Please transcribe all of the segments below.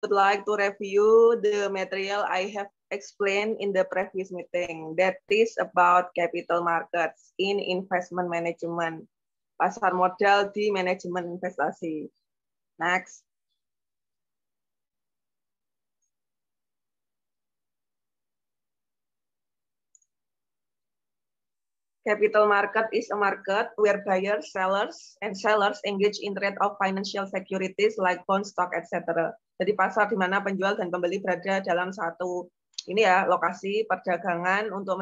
would like to review the material I have explained in the previous meeting. That is about capital markets in investment management. Pasar modal di manajemen investasi. Next. Capital market is a market where buyers, and sellers engage in trade of financial securities like bonds, stock, etc. Jadi pasar di mana penjual dan pembeli berada dalam satu lokasi perdagangan untuk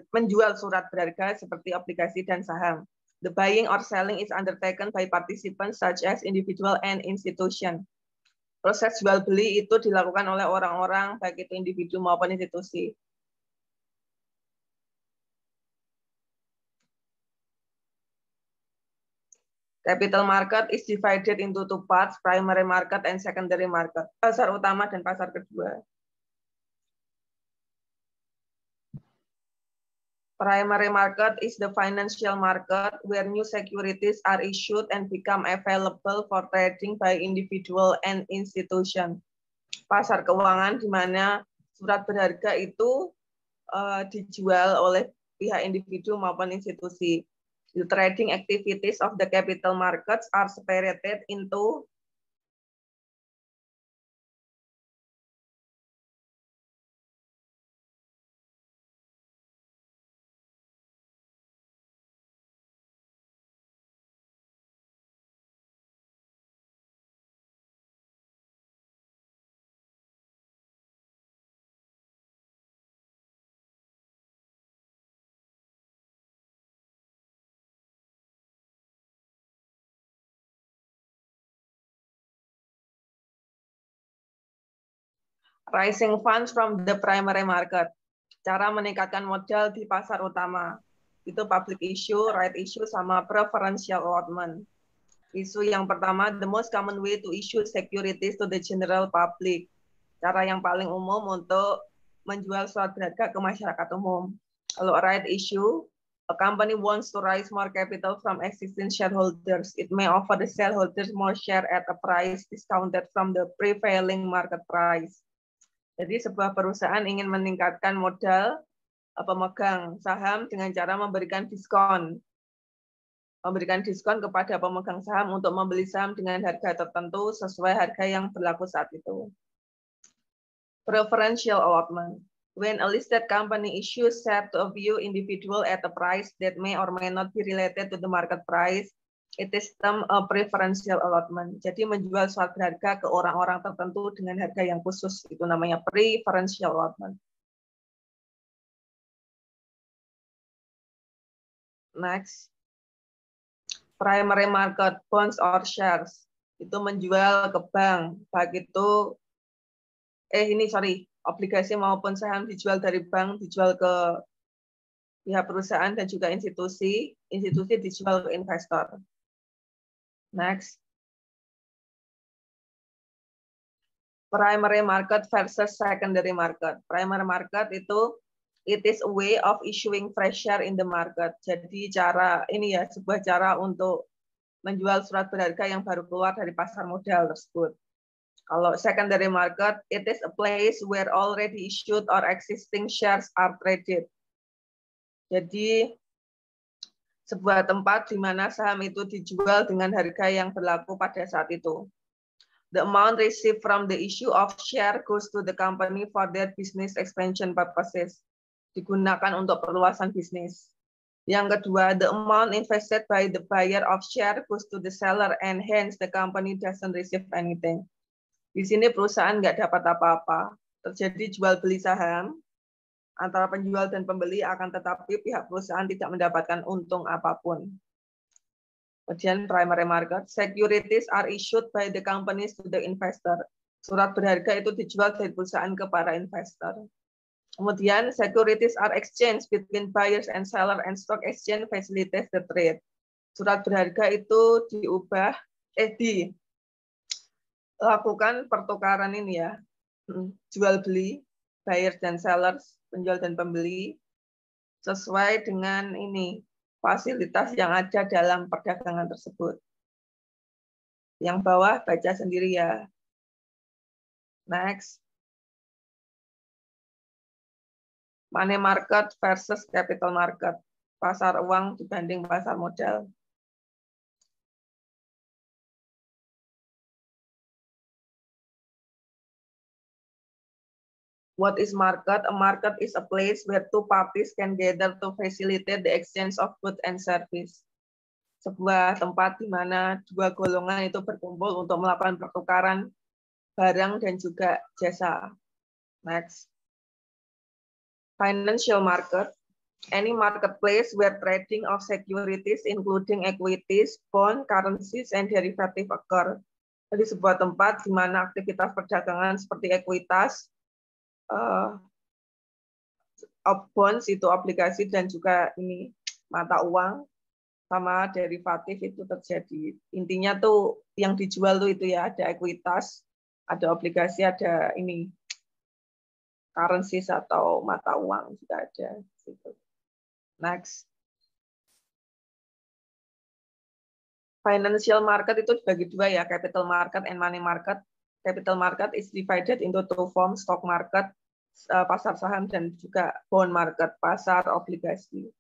menjual surat berharga seperti obligasi dan saham. The buying or selling is undertaken by participants such as individual and institution. Proses jual beli itu dilakukan oleh orang-orang baik itu individu maupun institusi. Capital market is divided into two parts, primary market and secondary market. Pasar utama dan pasar kedua. Primary market is the financial market where new securities are issued and become available for trading by individual and institution. Pasar keuangan di mana surat berharga itu dijual oleh pihak individu maupun institusi. The trading activities of the capital markets are separated into rising funds from the primary market. Cara meningkatkan modal di pasar utama. Itu public issue, right issue, sama preferential allotment. Isu yang pertama, the most common way to issue securities to the general public. Cara yang paling umum untuk menjual surat berharga ke masyarakat umum. Kalau right issue, a company wants to raise more capital from existing shareholders. It may offer the shareholders more share at a price discounted from the prevailing market price. Jadi sebuah perusahaan ingin meningkatkan modal pemegang saham dengan cara memberikan diskon. Memberikan diskon kepada pemegang saham untuk membeli saham dengan harga tertentu sesuai harga yang berlaku saat itu. Preferential allotment. When a listed company issues share to a few individual at a price that may or may not be related to the market price, it is termed a preferential allotment. Jadi menjual suatu harga ke orang-orang tertentu dengan harga yang khusus, itu namanya preferential allotment. Next. Primary market, bonds or shares. Itu menjual ke bank, baik itu obligasi maupun saham dijual dari bank, dijual ke pihak perusahaan dan juga institusi dijual ke investor. Next. Primary market versus secondary market. Primary market itu it is a way of issuing fresh share in the market. Jadi sebuah cara untuk menjual surat berharga yang baru keluar dari pasar modal tersebut. Kalau secondary market, it is a place where already issued or existing shares are traded. Jadi sebuah tempat di mana saham itu dijual dengan harga yang berlaku pada saat itu. The amount received from the issue of share goes to the company for their business expansion purposes. Digunakan untuk perluasan bisnis. Yang kedua, the amount invested by the buyer of share goes to the seller and hence the company doesn't receive anything. Di sini perusahaan nggak dapat apa-apa. Terjadi jual beli saham antara penjual dan pembeli, akan tetapi pihak perusahaan tidak mendapatkan untung apapun. Kemudian primary market, securities are issued by the companies to the investor. Surat berharga itu dijual dari perusahaan ke para investor. Kemudian securities are exchanged between buyers and seller and stock exchange facilitates the trade. Surat berharga itu lakukan pertukaran jual beli, buyers dan sellers, penjual dan pembeli, sesuai dengan fasilitas yang ada dalam perdagangan tersebut. Yang bawah baca sendiri ya. Next. Money market versus capital market. Pasar uang dibanding pasar modal. What is market? A market is a place where two parties can gather to facilitate the exchange of goods and service. Sebuah tempat di mana dua golongan itu berkumpul untuk melakukan pertukaran barang dan juga jasa. Next. Financial market. Any marketplace where trading of securities including equities, bond, currencies, and derivative occur. Jadi sebuah tempat di mana aktivitas perdagangan seperti ekuitas, bonds itu obligasi dan juga ini mata uang sama derivatif itu terjadi. Intinya tuh yang dijual tuh itu ya ada ekuitas, ada obligasi, ada ini currencies atau mata uang juga ada. Next. Financial market itu dibagi dua ya, capital market and money market. Capital market is divided into two forms, stock market, pasar saham, dan juga bond market, pasar obligasi.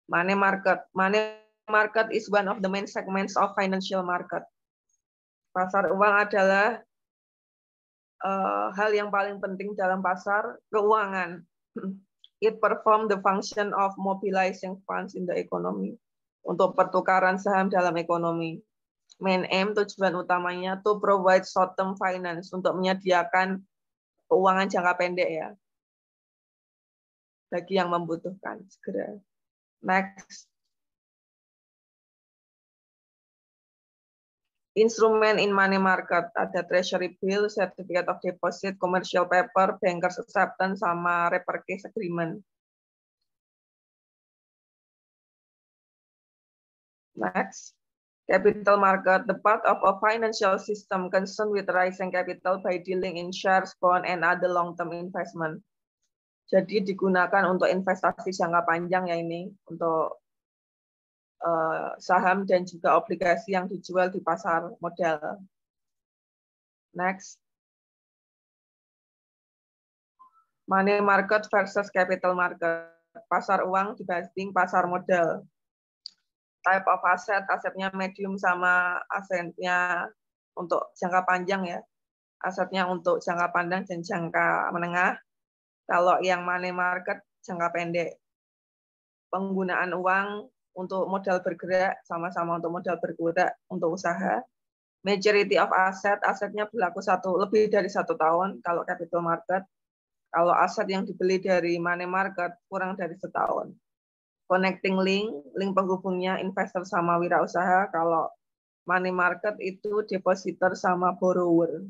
Money market. Money market is one of the main segments of financial market. Pasar uang adalah hal yang paling penting dalam pasar keuangan. It perform the function of mobilizing funds in the economy. Untuk pertukaran saham dalam ekonomi. Main aim, tujuan utamanya to provide short-term finance, untuk menyediakan keuangan jangka pendek ya. Bagi yang membutuhkan segera. Next. Instrumen in money market, ada treasury bill, certificate of deposit, commercial paper, bankers acceptance, sama repurchase agreement. Next. Capital market, the part of a financial system concerned with raising capital by dealing in shares, bond, and other long-term investment. Jadi digunakan untuk investasi jangka panjang ya ini, untuk saham dan juga obligasi yang dijual di pasar modal. Next. Money market versus capital market. Pasar uang dibanding pasar modal. Type of asset, asetnya medium sama asetnya untuk jangka panjang ya. Asetnya untuk jangka panjang dan jangka menengah. Kalau yang money market jangka pendek. Penggunaan uang untuk modal bergerak, sama-sama untuk modal bergerak untuk usaha. Majority of asset, asetnya berlaku lebih dari 1 tahun kalau capital market. Kalau aset yang dibeli dari money market kurang dari 1 tahun. Connecting link, link penghubungnya investor sama wirausaha. Kalau money market itu depositor sama borrower,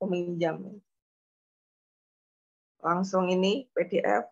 peminjam. Langsung ini PDF.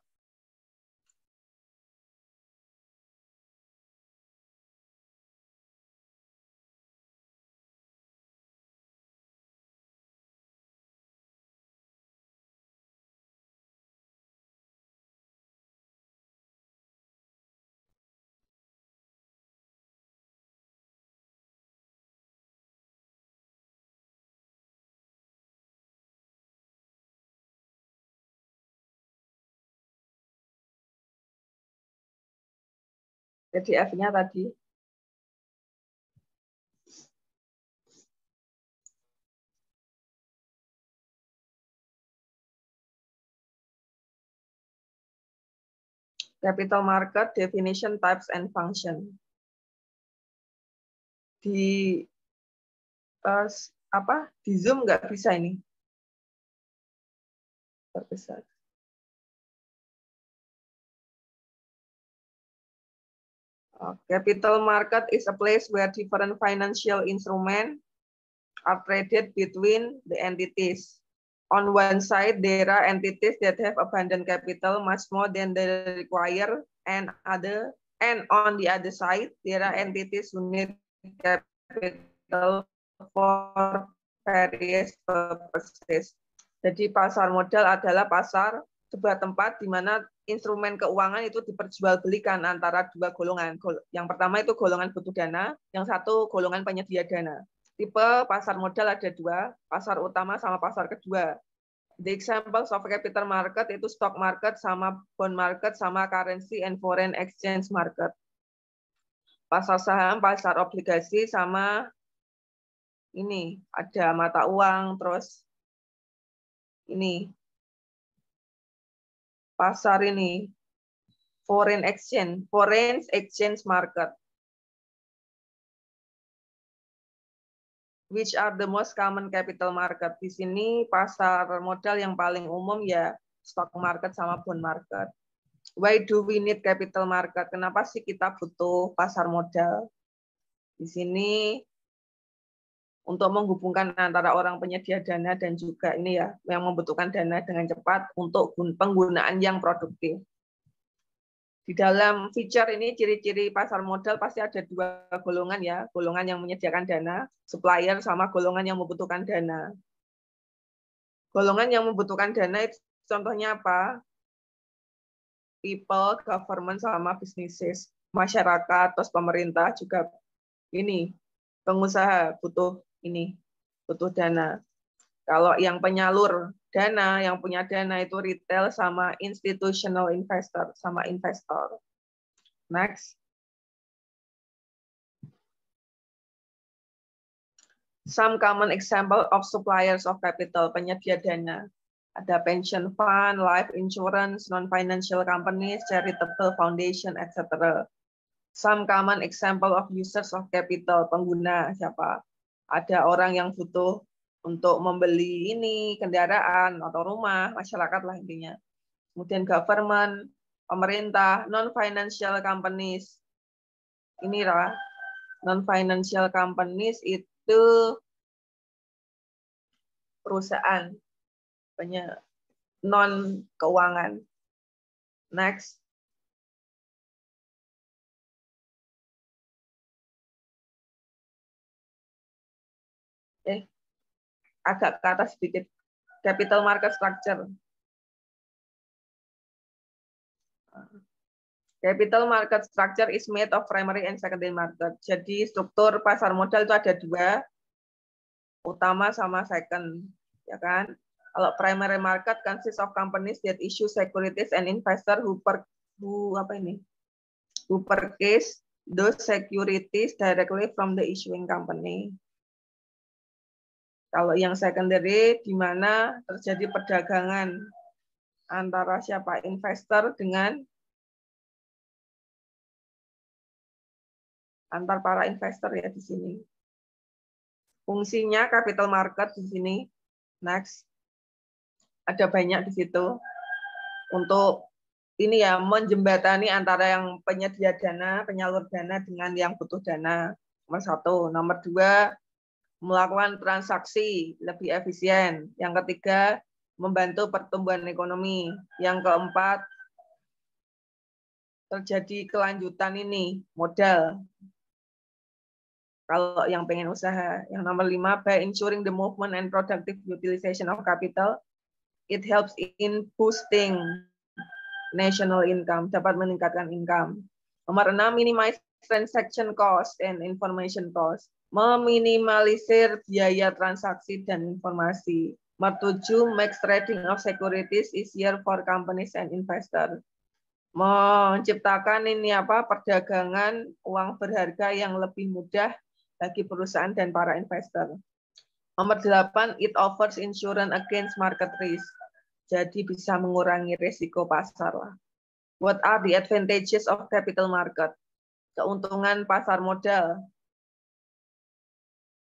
PDF-nya tadi. Capital market, definition, types, and function. Di di Zoom nggak bisa ini. Terbesar. Capital market is a place where different financial instruments are traded between the entities. On one side, there are entities that have abundant capital, much more than they require, and on the other side, there are entities who need capital for various purposes. Jadi pasar modal adalah pasar sebuah tempat di mana instrumen keuangan itu diperjualbelikan antara dua golongan. Yang pertama itu golongan butuh dana, yang satu golongan penyedia dana. Tipe pasar modal ada dua, pasar utama sama pasar kedua. The examples of capital market itu stock market sama bond market sama currency and foreign exchange market. Pasar saham, pasar obligasi sama ini ada mata uang, terus ini pasar ini foreign exchange market. Which are the most common capital market? Di sini pasar modal yang paling umum ya stock market sama bond market. Why do we need capital market? Kenapa sih kita butuh pasar modal? Di sini untuk menghubungkan antara orang penyedia dana dan juga ini ya yang membutuhkan dana dengan cepat untuk penggunaan yang produktif. Di dalam feature ini ciri-ciri pasar modal pasti ada dua golongan ya, golongan yang menyediakan dana, supplier sama golongan yang membutuhkan dana. Golongan yang membutuhkan dana itu contohnya apa? People, government sama businesses, masyarakat, terus pemerintah juga ini pengusaha butuh ini, butuh dana. Kalau yang penyalur dana, yang punya dana itu retail sama institutional investor, sama investor. Next. Some common example of suppliers of capital, penyedia dana. Ada pension fund, life insurance, non-financial companies, charitable foundation, etc. Some common example of users of capital, pengguna siapa? Ada orang yang butuh untuk membeli ini, kendaraan atau rumah, masyarakat lah intinya. Kemudian government, pemerintah, non-financial companies. Inilah non-financial companies itu perusahaan non keuangan. Next. Agak ke atas sedikit. Capital market structure. Capital market structure is made of primary and secondary market. Jadi struktur pasar modal itu ada dua, utama sama second, ya kan? Kalau primary market consists of companies that issue securities and investor who purchase those securities directly from the issuing company. Kalau yang secondary di mana terjadi perdagangan antara siapa investor dengan antar para investor ya di sini. Fungsinya capital market di sini. Next. Ada banyak di situ. Untuk ini ya menjembatani antara yang penyedia dana, penyalur dana dengan yang butuh dana. Nomor satu. Nomor dua, melakukan transaksi lebih efisien. Yang ketiga, membantu pertumbuhan ekonomi. Yang keempat, terjadi kelanjutan ini, modal. Kalau yang pengen usaha. Yang nomor 5, by ensuring the movement and productive utilization of capital, it helps in boosting national income, dapat meningkatkan income. Nomor 6, minimize transaction cost and information cost, meminimalisir biaya transaksi dan informasi. Nomor 7, makes trading of securities easier for companies and investors, menciptakan ini perdagangan uang berharga yang lebih mudah bagi perusahaan dan para investor. Nomor 8, it offers insurance against market risk. Jadi bisa mengurangi risiko pasar lah. What are the advantages of capital market? Keuntungan pasar modal.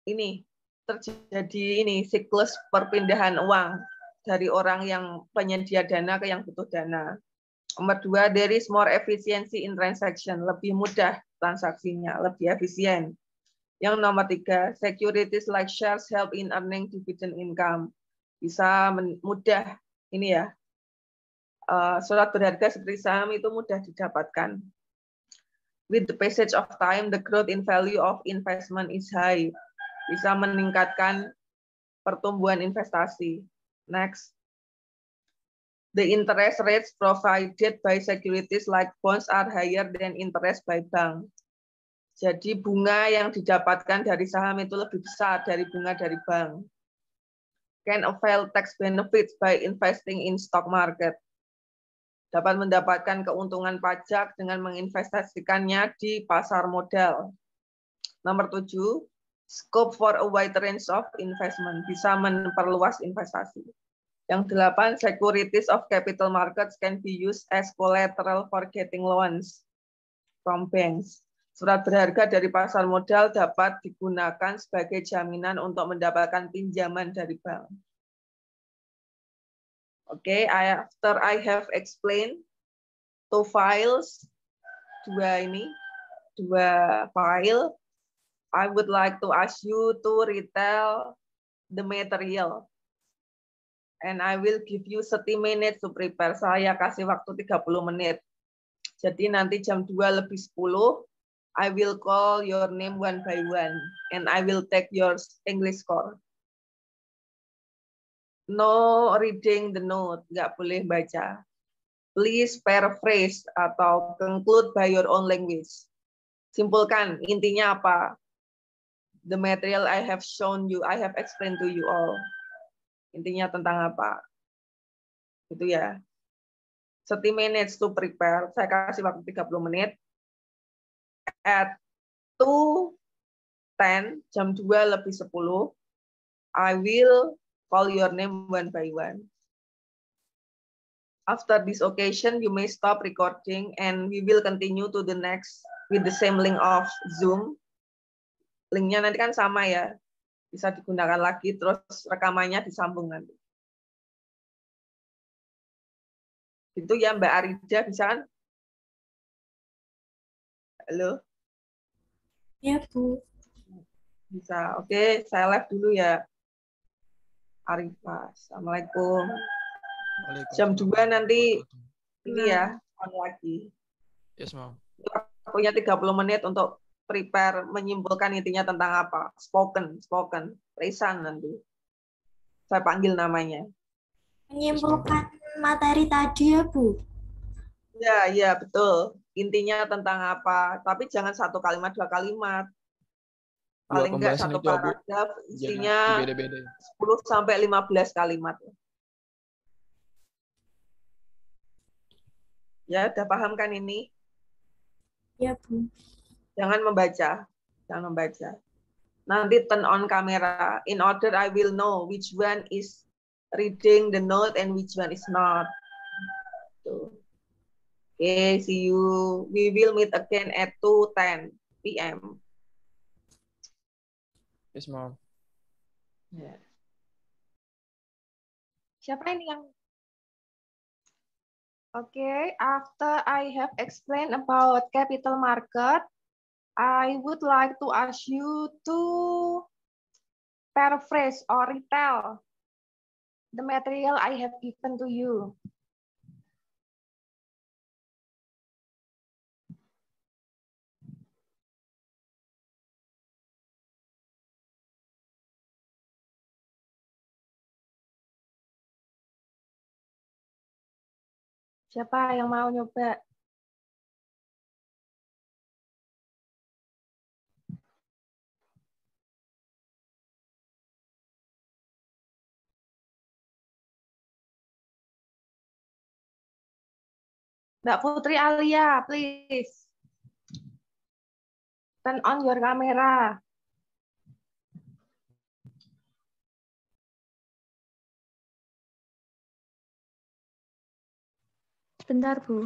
Ini terjadi ini siklus perpindahan uang dari orang yang penyedia dana ke yang butuh dana. Nomor 2, there is more efficiency in transaction. Lebih mudah transaksinya, lebih efisien. Yang nomor 3, securities like shares help in earning dividend income. Bisa mudah ini ya, surat berharga seperti saham itu mudah didapatkan. With the passage of time, the growth in value of investment is high. Bisa meningkatkan pertumbuhan investasi. Next. The interest rates provided by securities like bonds are higher than interest by bank. Jadi bunga yang didapatkan dari saham itu lebih besar dari bunga dari bank. Can avail tax benefits by investing in stock market. Dapat mendapatkan keuntungan pajak dengan menginvestasikannya di pasar modal. Nomor 7, scope for a wide range of investment, bisa memperluas investasi. Yang 8, securities of capital markets can be used as collateral for getting loans from banks. Surat berharga dari pasar modal dapat digunakan sebagai jaminan untuk mendapatkan pinjaman dari bank. Oke, after I have explained two files, dua file, I would like to ask you to retell the material. And I will give you 30 minutes to prepare. Saya kasih waktu 30 menit. Jadi nanti jam 2:10, I will call your name one by one. And I will take your English score. No reading the note, nggak boleh baca. Please paraphrase atau conclude by your own language. Simpulkan, intinya apa? The material I have shown you, I have explained to you all. Intinya tentang apa? Itu ya. 30 minutes to prepare. Saya kasih waktu 30 menit. At 2:10, jam 2:10, I will call your name one by one. After this occasion, you may stop recording and we will continue to the next with the same link of Zoom. Linknya nanti kan sama ya. Bisa digunakan lagi, terus rekamannya disambung nanti. Itu ya Mbak Arida, bisa kan? Halo? Ya, Bu. Bisa, oke. Saya live dulu ya. Arifah, Assalamualaikum. Jam 2 nanti ini ya, on lagi. Yes, Ma'am. Punya 30 menit untuk prepare, menyimpulkan intinya tentang apa. Spoken. Resan nanti. Saya panggil namanya. Menyimpulkan materi tadi ya, Bu? Ya, betul. Intinya tentang apa. Tapi jangan 1 kalimat, 2 kalimat. Paling enggak 1 paragraf isinya 10 sampai 15 kalimat. Ya, udah paham kan ini? Ya, Bu. Jangan membaca. Nanti turn on kamera. In order I will know which one is reading the note and which one is not. Okay, see you. We will meet again at 2:10 p.m. Yes, Ma'am. Yeah. Siapa ini yang? Okay, after I have explained about capital market, I would like to ask you to paraphrase or retell the material I have given to you. Siapa yang mau nyoba? Mbak Putri Alia, please. Turn on your camera. Sebentar, Bu.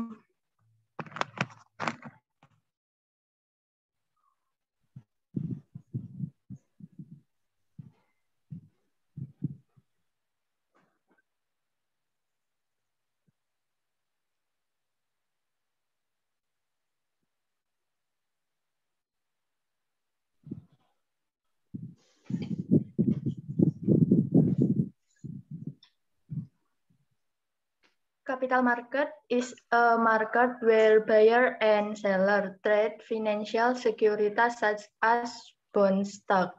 Capital market is a market where buyer and seller trade financial securities such as bond stock.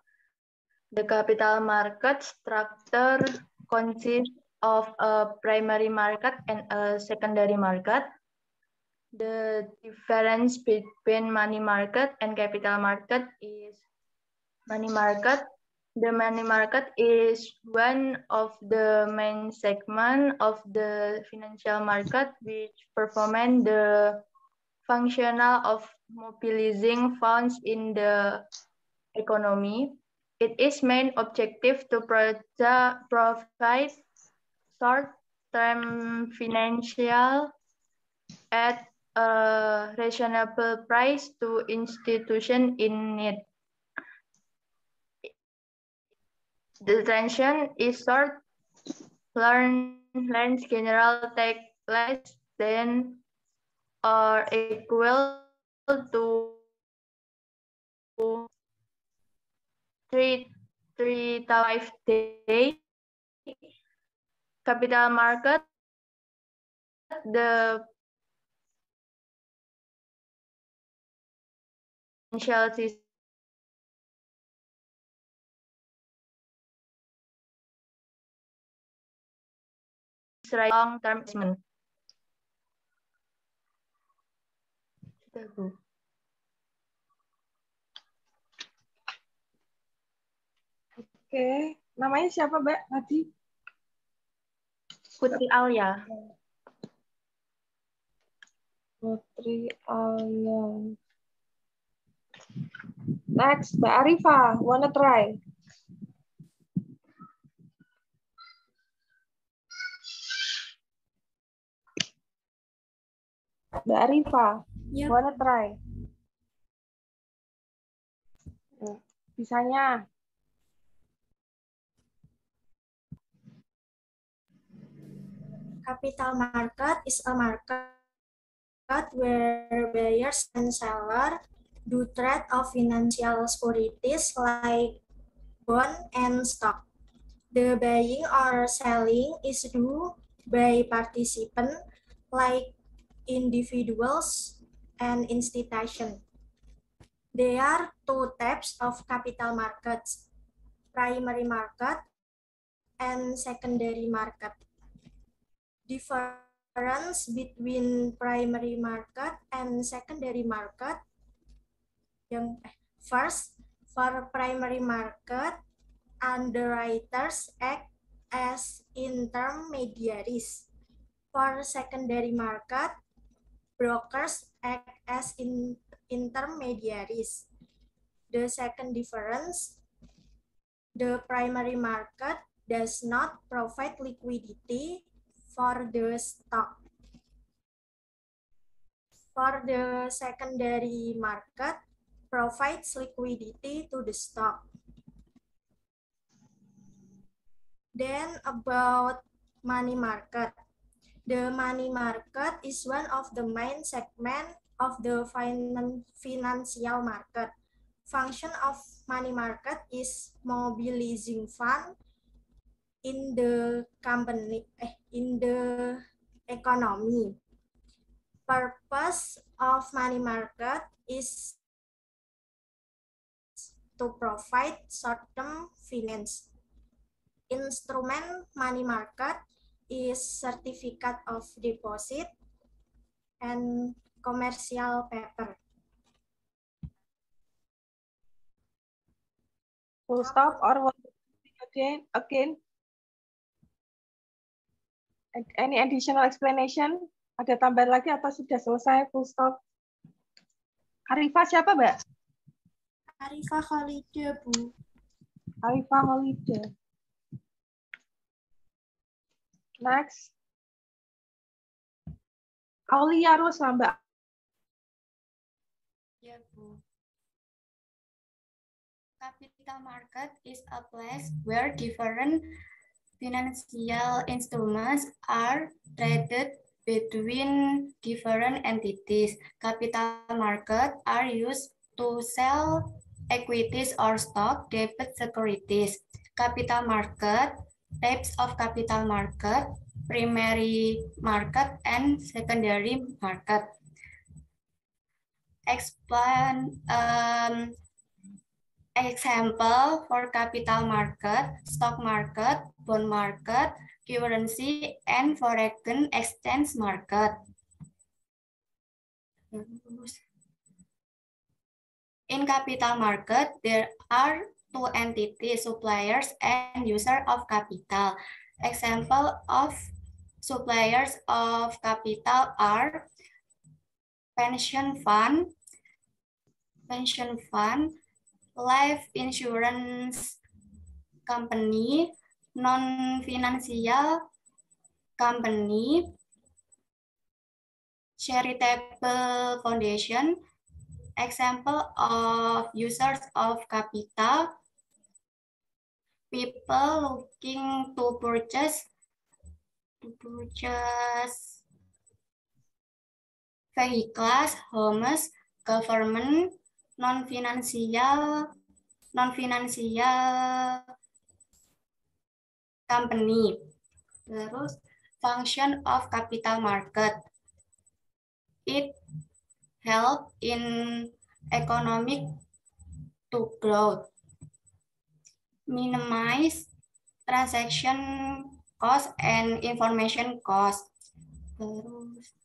The capital market structure consists of a primary market and a secondary market. The difference between money market and capital market is money market. The money market is one of the main segments of the financial market which perform the functional of mobilizing funds in the economy. It is main objective to provide short-term financial at a reasonable price to institutions in need. The transaction is short. Lines general take less than or equal to 3-5 days. Capital market, the financial system long-term investment. Oke, namanya siapa, Mbak? Tadi? Putri Alia. Putri Alia. Next, Mbak Arifa. Wanna try? Mbak Arifa. Yep. Wanna try? Bisanya. Capital market is a market where buyers and sellers do trade of financial securities like bond and stock. The buying or selling is done by participants like individuals and institutions. There are two types of capital markets, primary market and secondary market. Difference between primary market and secondary market. First, for primary market, underwriters act as intermediaries. For secondary market, brokers act as intermediaries. The second difference, the primary market does not provide liquidity for the stock. For the secondary market, provides liquidity to the stock. Then about money market. The money market is one of the main segments of the financial market. Function of money market is mobilizing fund in the economy. Purpose of money market is to provide short-term finance. Instrument money market is certificate of deposit and commercial paper. Full stop or again? Any additional explanation? Ada tambahan lagi atau sudah selesai full stop? Arifa siapa, Mbak? Arifa Khalida, Bu. Arifa Khalida. Next. Aulia Rosa, Mbak. Ya, Bu. Capital market is a place where different financial instruments are traded between different entities. Capital markets are used to sell equities or stock, debit securities. Capital market, types of capital market, primary market, and secondary market. Explain example for capital market, stock market, bond market, currency and foreign exchange market. In capital market, there are two entities, suppliers and user of capital. Example of suppliers of capital are pension fund, life insurance company, non-financial company, charitable foundation. Example of users of capital, people looking to purchase vehicles, homes, government, non-financial company. Terus function of capital market. It help in economic to grow, minimize transaction cost and information cost. Terus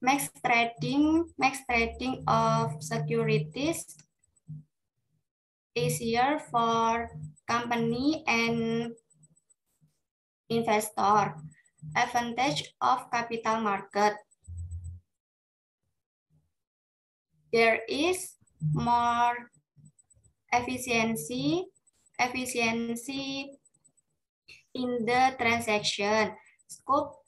max trading of securities easier for company and investor. Advantage of capital market. There is more efficiency in the transaction. Scope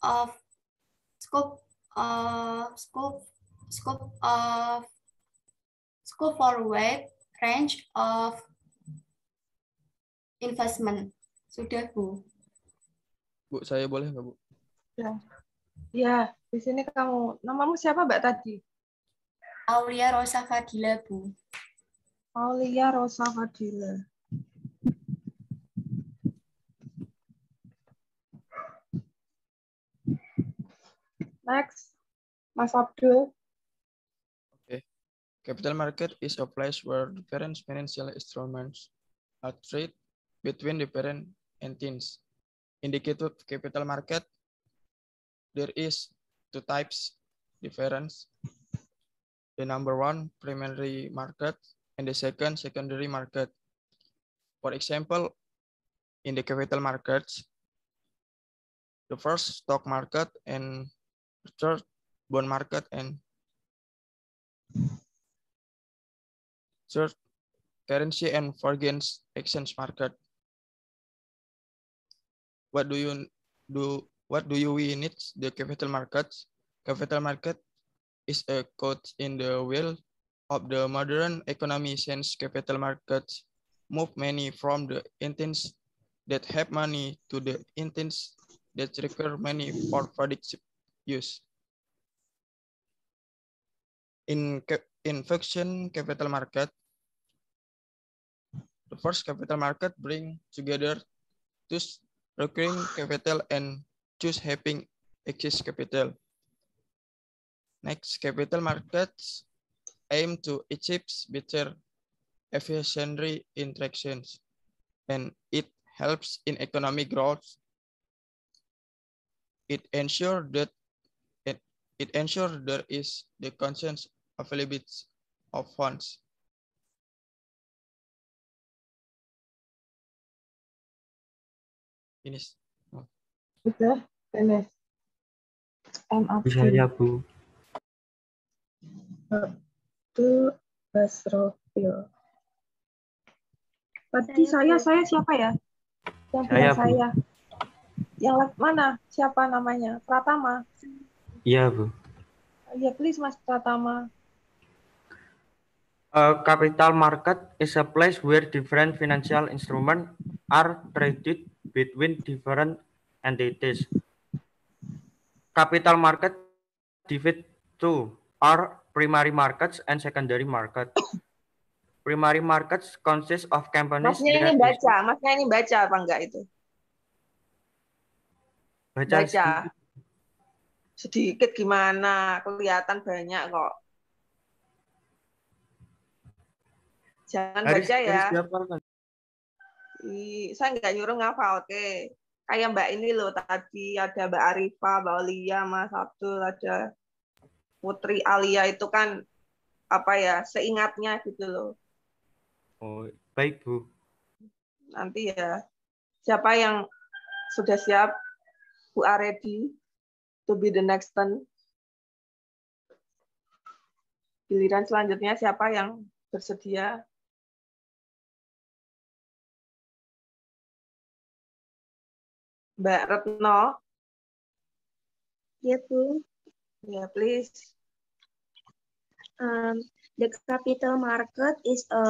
for wide range of investment. Sudah, Bu. Bu, saya boleh nggak, Bu? Ya, di sini kamu. Namamu siapa, Mbak, tadi? Aulia Rosa Fadila, Bu. Aulia Rosa Fadila. Next, Mas Abdul. Okay. Capital market is a place where different financial instruments are traded between different entities. In the case of capital market, there is two types difference. The number one, primary market, and the second, secondary market. For example, in the capital markets, the first stock market and the third bond market and third currency and foreign exchange market. What do you need the capital markets? Capital market is a code in the wheel of the modern economy since capital markets move money from the entities that have money to the entities that require money for productive use. In function capital market, the first capital market bring together those requiring capital and choose having excess capital. Next, capital markets aim to achieve better efficiency interactions, and it helps in economic growth. It ensures that there is the constant availability of funds. Finish. Oh. Sudah, finish. Saya, Bu. Abdul Basrofil. Tadi saya siapa ya? Yang bilang saya. Yang mana? Siapa namanya? Pratama. Iya, Bu. Ya, please, Mas Pratama. A capital market is a place where different financial instruments are traded between different entities. Capital market divide two are primary markets and secondary market. Primary markets consist of companies. Masnya ini baca apa enggak itu? Baca. Sedikit gimana? Kelihatan banyak kok. Jangan baca ya. Saya nggak nyuruh ngafal, oke. Kayak Mbak ini loh tadi, ada Mbak Arifah, Mbak Olia, Mas Abdul, ada Putri Alia, itu kan apa ya, seingatnya gitu loh. Oh, baik, Bu. Nanti ya, siapa yang sudah siap? Who are ready to be the next turn? Giliran selanjutnya siapa yang bersedia? Mbak Retno. Ya, Bu. Ya, please. The capital market is a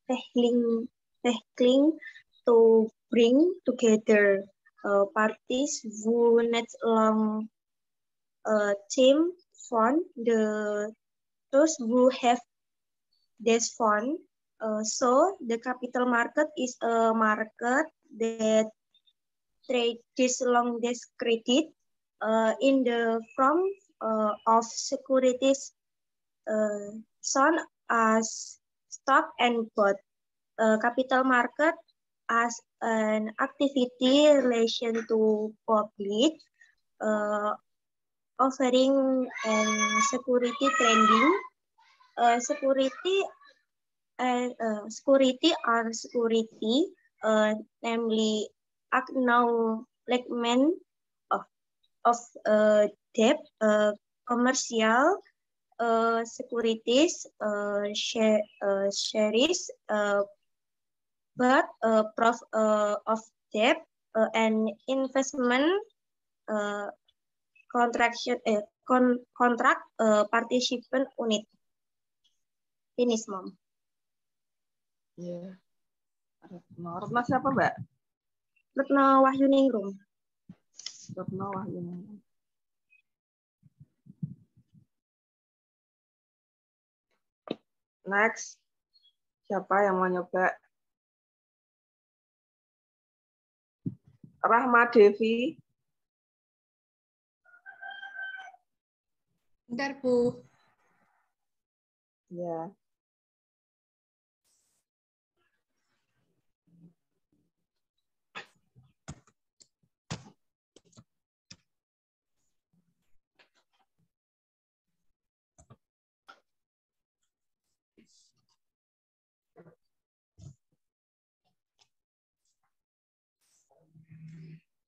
vehicle to bring together parties who net along a team fund, those who have this fund. So the capital market is a market that trades along this credit in the form of securities shown as stock and bond. Capital market as an activity relation to public offering and security trading. Security namely acknowledgement of debt, commercial securities, shares, but proof of debt and investment contract participant unit. Finish, Mom. Ya. Retno siapa, Mbak? Retno Wahyuningrum. Retno Wahyuningrum. Next. Siapa yang mau nyoba? Rahma Devi. Bentar, Bu. Ya.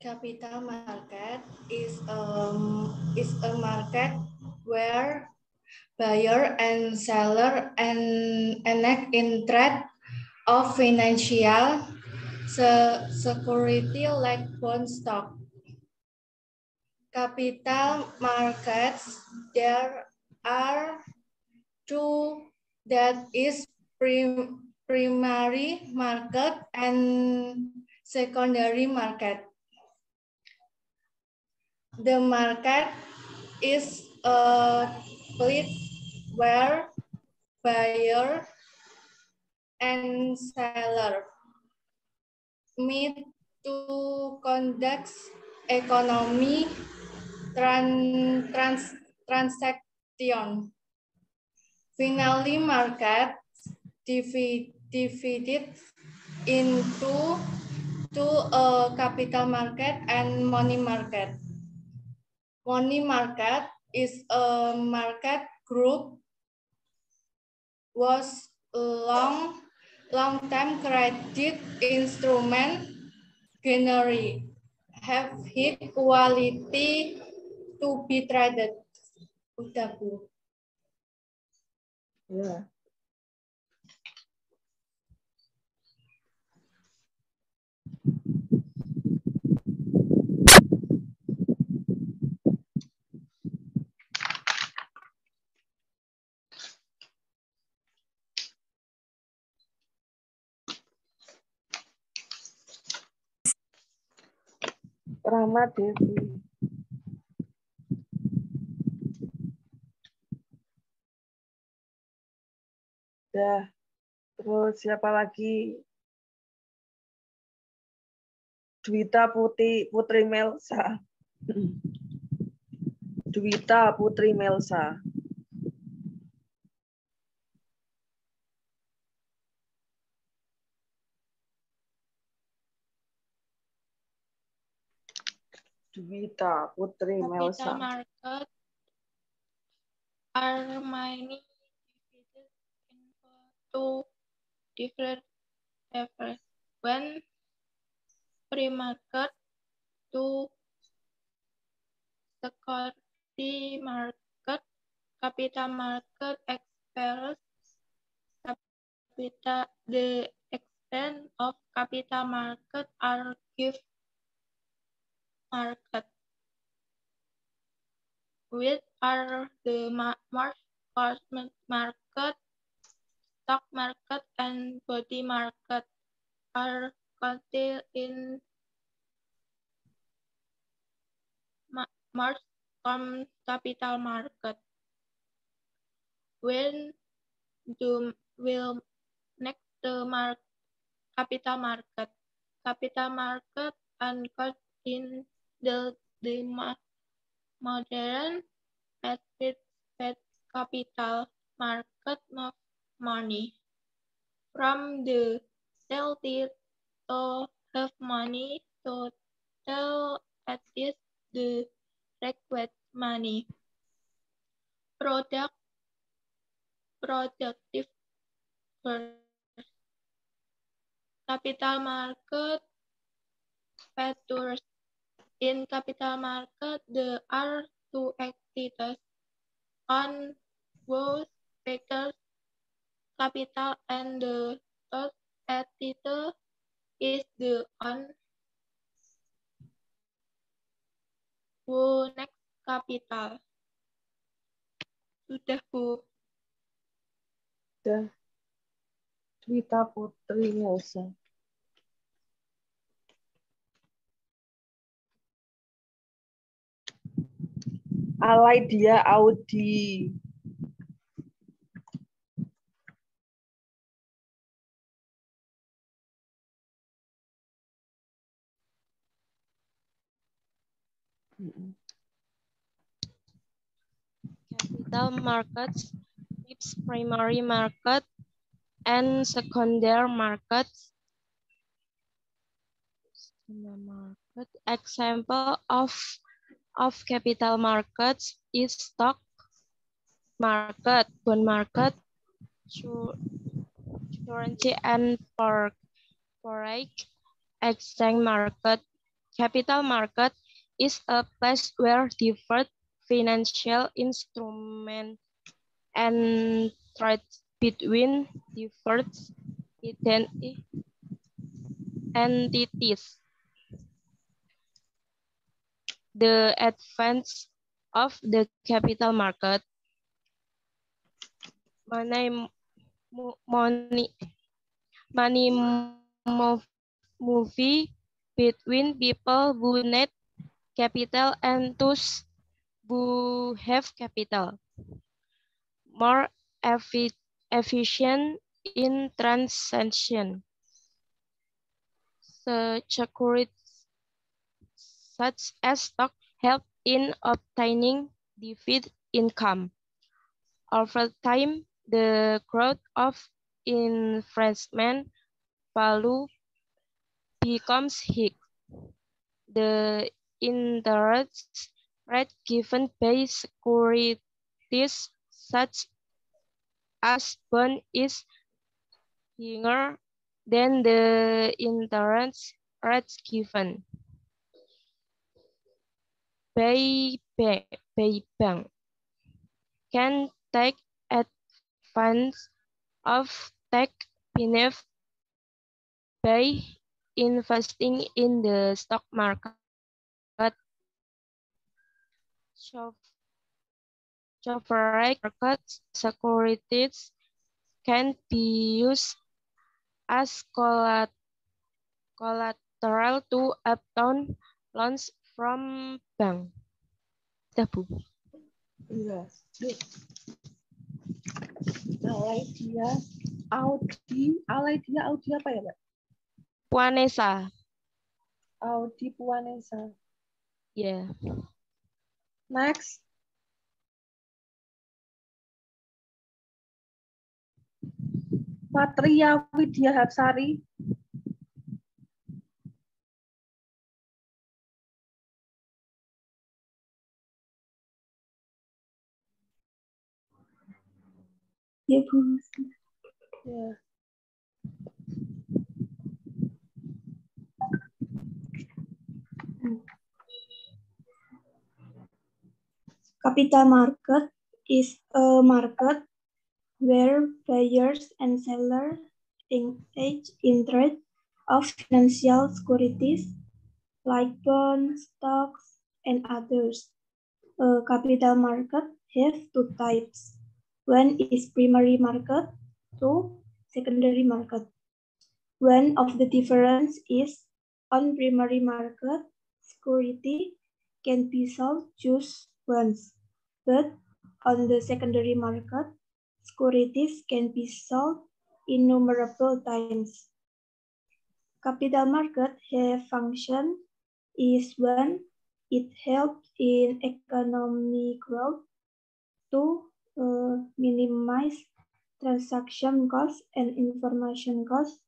Capital market is a market where buyer and seller enact in trade of financial security like bond stock. Capital markets, there are two, that is primary market and secondary market. The market is a place where buyer and seller meet to conduct economy transaction. Finally, market divided into a capital market and money market. Money market is a market group was long-term credit instrument generally have high quality to be traded. Udah, Bu. Ya. Rahma Devi. Udah. Terus siapa lagi? Dwita Putri Melsa. Dwita Putri Melsa. Dwita Putri Capital Melsa. market are mainly divided into two different levels. When pre-market to secondary market, capital market express the extent of capital market are given market. Which are the market, stock market, and body market are contained in March capital market. When will next the capital market? Capital market anchored in the modern asset capital market of money. From the ability to have money to tell at least the required money. Productive capital market factors. In capital market, there are two activities on both factors, capital, and the third activity is the on next capital. Sudah, Bu. Sudah. Dwita Putri Melsa. Alaidia Audi. Capital markets, its primary market and secondary markets. Example of capital markets is stock market, bond market, currency and foreign exchange market. Capital market is a place where different financial instruments and trade between different entities. The advance of the capital market, money movie between people who need capital and those who have capital. More efficient in transaction. Securities such as stock help in obtaining dividend income. Over time, the growth of investment value becomes high. The interest rate given by securities such as bond is higher than the interest rates given by bank can take advantage of tax benefits by investing in the stock market. Sovereign market securities can be used as collateral to obtain loans from bank. Yes. Alaidia Audi apa ya, Mbak? Puanesa. Audi Puanesa. Yeah. Next. Patria Widya Hapsari. Ya, Bu. Ya. Capital market is a market where buyers and sellers engage in trade of financial securities like bonds, stocks, and others. A capital market has two types. One is primary market, two secondary market. One of the difference is on primary market, security can be sold just once, but on the secondary market, securities can be sold innumerable times. Capital market have function is one, it helps in economic growth. Two, minimize transaction costs and information costs.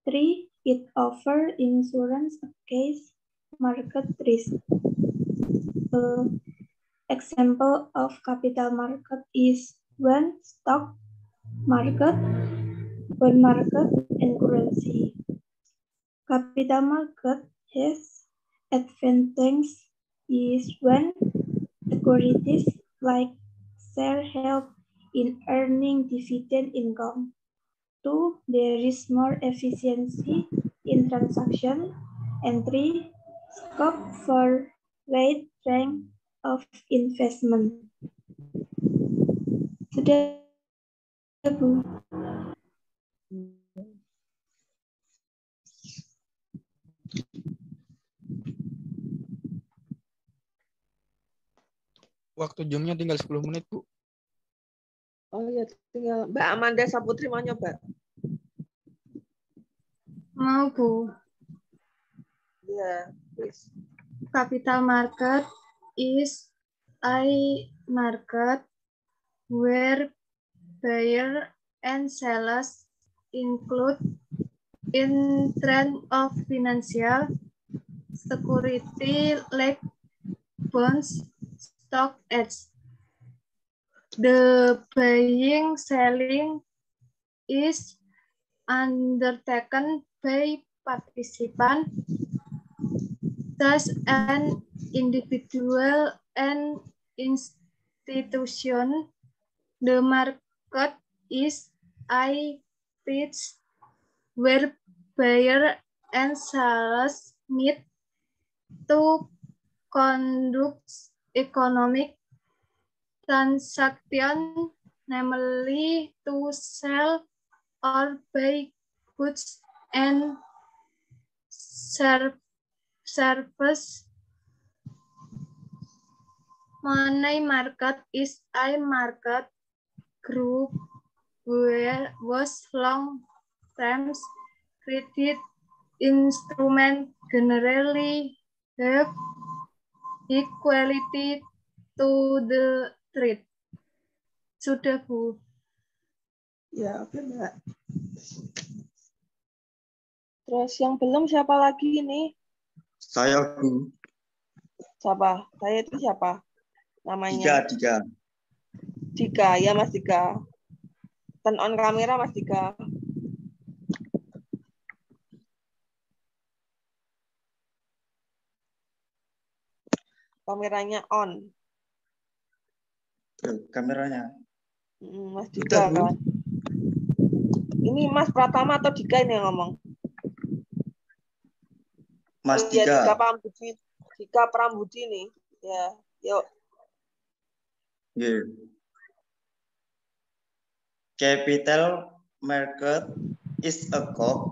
Three, it offers insurance against market risk. Example of capital market is one, stock market, bond market, and currency. Capital market has advantage is when securities like share help in earning dividend income. Two, there is more efficiency in transaction. And three, scope for wide range of investment. Sudah, Bu. Waktu Zoom-nya tinggal 10 menit, Bu. Oh ya, tinggal Mbak Amanda Saputri mau nyoba. Mau, Bu. Ya, please. Capital market is a market where buyer and sellers include in trade of financial security like bonds, stock, etc. The buying selling is undertaken by participants, thus an individual and institution. The market is a place where buyer and sellers meet to conduct economic transaction, namely to sell or buy goods and services. Money market is a market group where was long-term credit instruments generally have equality to the trade. Sudah, Bu. Ya, oke, Mbak. Terus yang belum siapa lagi ini? Saya, Bu. Siapa? Saya itu siapa? Namanya? Dika. Dika, ya Mas Dika. Turn on kamera Mas Dika. Kameranya on. Kameranya. Mas Dika kan. Ini Mas Pratama atau Dika ini yang ngomong? Mas Dika. Dika. Dika Prambudi. Dika Prambudi nih. Ya, yuk. Yeah. Capital market is a cog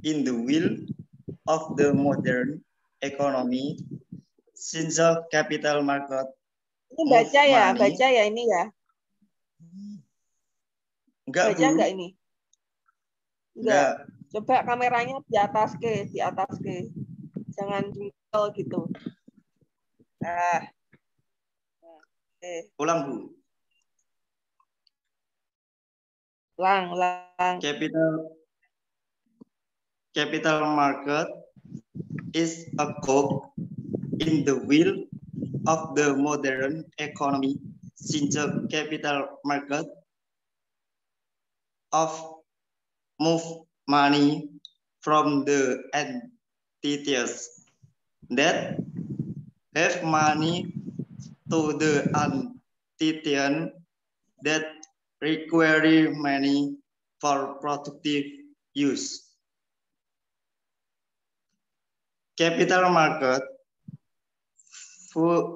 in the wheel of the modern economy. Since the capital market ini baca ya, money, baca ya ini ya. Enggak, baca Bu. enggak ini? Enggak. Coba kameranya di atas ke. Jangan jungkel gitu. Nah. Ulang, Bu. Ulang. Capital market is a cog in the wheel of the modern economy. Since the capital market of move money from the entities that have money to the entities that require money for productive use. Capital market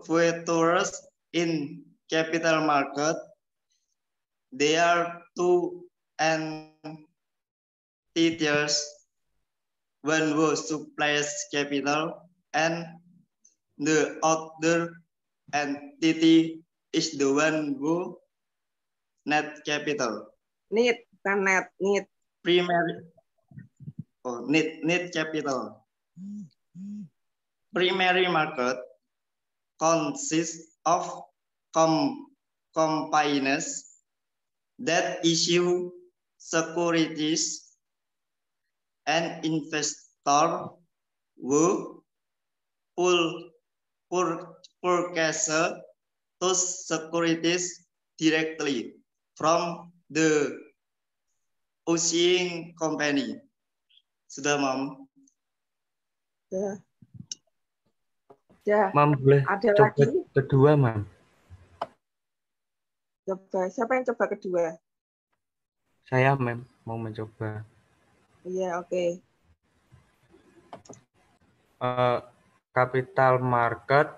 futures in capital market, there are two entities, one who supplies capital and the other entity is the one who net capital. Need, bukan net, need. Primary, need capital. Primary market consists of companies that issue securities and investor who purchase those securities directly from the issuing company. Sudah, Mam? Ya. Ya. Mam, boleh Ada coba lagi? kedua, Mam? Coba. Siapa yang coba kedua? Saya, Mem, mau mencoba. Iya, oke. Capital market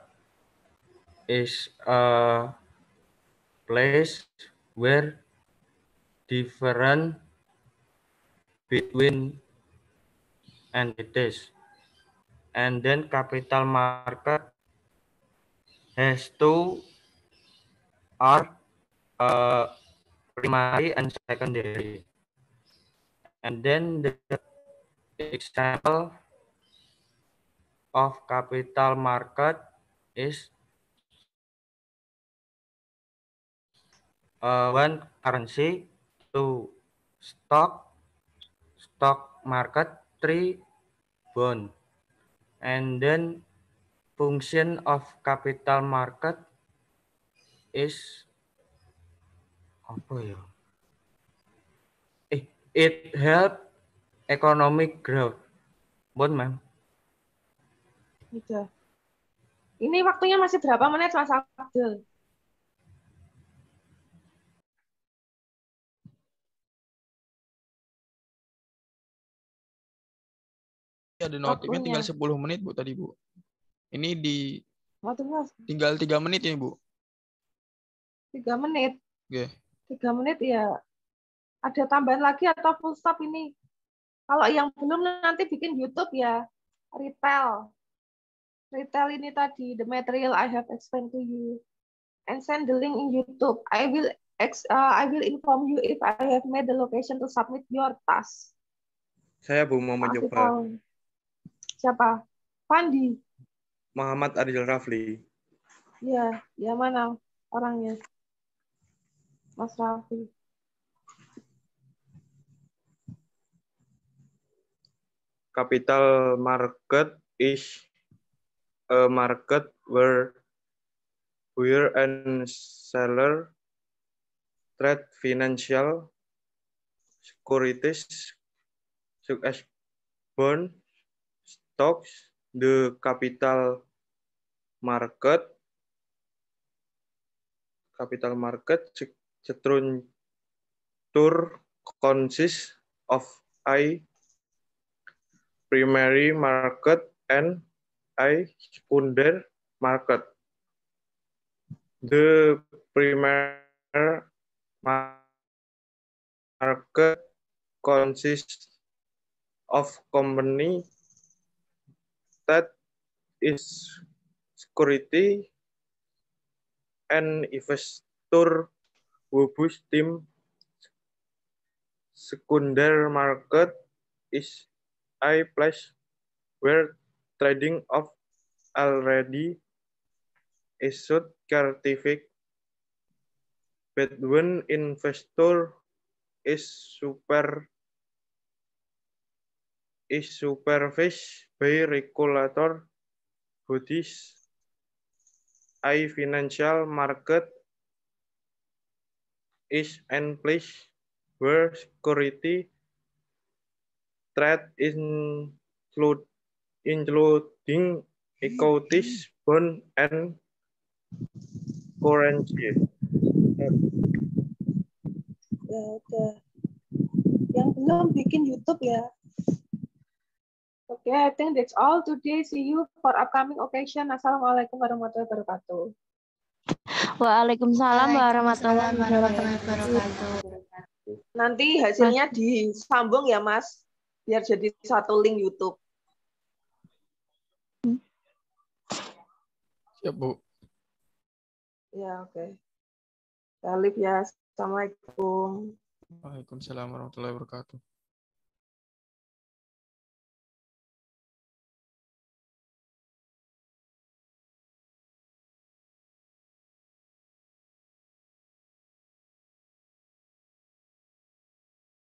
is a place where different between entities, and then capital market has two are primary and secondary, and then the example of capital market is one currency, two stock market, three bond, and then function of capital market is apa ya? It help economic growth. Bon, Ma'am. Udah. Ini waktunya masih berapa menit, Mas Abdul? Ada notifnya tinggal 10 menit, Bu, tadi, Bu. Ini tinggal 3 menit ini, Bu. 3 menit? Oke. 3 menit ya. Ada tambahan lagi atau full stop ini? Kalau yang belum nanti bikin YouTube ya. Retail ini tadi, the material I have explained to you. And send the link in YouTube. I will inform you if I have made the location to submit your task. Saya Bu mau mencoba. Siapa? Pandi. Muhammad Adil Rafli. Ya, ya mana orangnya? Mas Rafli. Capital market is a market where buyer and seller trade financial securities such as bonds, stocks. The capital market structure consists of a primary market and a secondary market. The primary market consists of company that is security and investor who boost team. Secondary market is a place where trading of already issued certificate, but when investor is supervised by regulator bodies. A financial market is a place where security trade including equities, bond, and currency. Ya udah. Yang belum bikin YouTube ya. Okay, I think that's all today. See you for upcoming occasion. Assalamualaikum warahmatullahi wabarakatuh. Waalaikumsalam warahmatullahi wabarakatuh. Nanti hasilnya disambung ya, Mas. Biar jadi satu link YouTube. Siap, Bu. Ya, oke. Salib ya. Assalamualaikum. Waalaikumsalam warahmatullahi wabarakatuh.